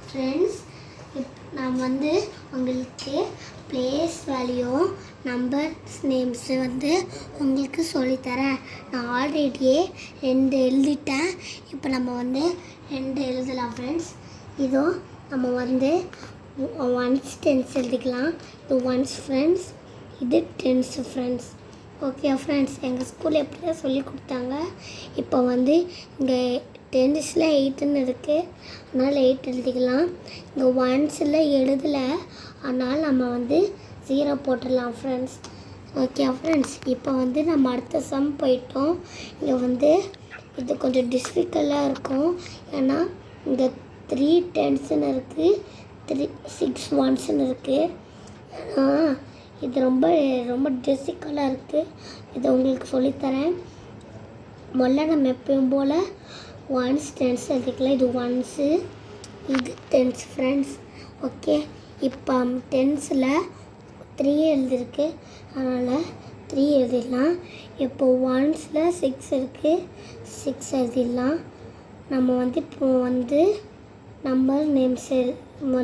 Friends, நான் உங்களுக்கு place value numbers names உங்களுக்கு சொல்லித்தரேன். நான் ஆல்ரெடியே 2 எழுதிட்டேன். இப்போ நம்ம 2 எழுதலாம் ஃப்ரெண்ட்ஸ். இதோ நம்ம ஒன்ஸ் டென்ஸ் எழுதிக்கலாம். இது ஒன்ஸ் ஃப்ரெண்ட்ஸ், இது டென்ஸ் ஃப்ரெண்ட்ஸ். ஓகே ஃப்ரெண்ட்ஸ், எங்கள் ஸ்கூலில் எப்படி தான் சொல்லி கொடுத்தாங்க. இப்போ இங்கே டென்ஸில் 8ன்னு இருக்குது, அதனால் 8 எழுதிக்கலாம். இங்கே ஒன்ஸில் எழுதலை, அதனால் நம்ம 0 போட்டுடலாம் ஃப்ரெண்ட்ஸ். ஓகே ஃப்ரெண்ட்ஸ், இப்போ நம்ம அடுத்த சம் போயிட்டோம். இங்கே இது கொஞ்சம் டிஃபிகல்ட்டாக இருக்கும். ஏன்னா இங்கே 3 10ன்னு இருக்குது, 6 1ன்னு இருக்குது. இது ரொம்ப டிஃபிகல்ட்டாக இருக்குது. இதை உங்களுக்கு சொல்லித்தரேன். முதல்ல நம்ம எப்பயும் போல் ஒன்ஸ் டென்ஸ் எழுதிக்கலாம். இது ஒன்ஸு, இது டென்ஸ் ஃப்ரெண்ட்ஸ். ஓகே, இப்போ டென்ஸில் 3 எழுதிருக்கு, அதனால் 3 எழுதிடலாம். இப்போ ஒன்ஸில் 6 இருக்குது, 6 எழுதிடலாம். நம்ம இப்போ நம்பர் நேம்ஸ் நம்ம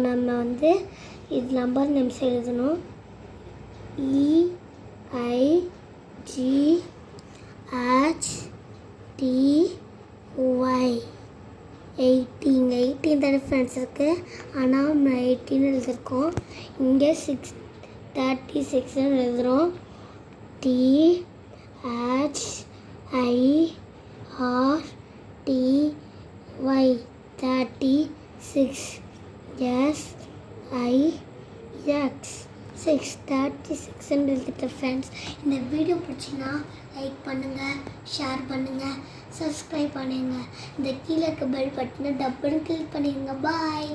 இது நம்பர் நேம்ஸ் எழுதணும். EIGHTY 18 தானே ஃப்ரெண்ட்ஸ் இருக்குது, ஆனால் நம்ம 18 எழுதியிருக்கோம். இங்கே 36 எழுதுகிறோம். THIRTY 36 36 எழுதிட்டு ஃப்ரெண்ட்ஸ். இந்த வீடியோ பிடிச்சின்னா லைக் பண்ணுங்கள், ஷேர் பண்ணுங்கள், சப்ஸ்கிரைப் பண்ணுங்கள். இந்த கீழே இருக்க பெல் பட்டனை டப்புன்னு கிளிக் பண்ணிடுங்க. பாய்.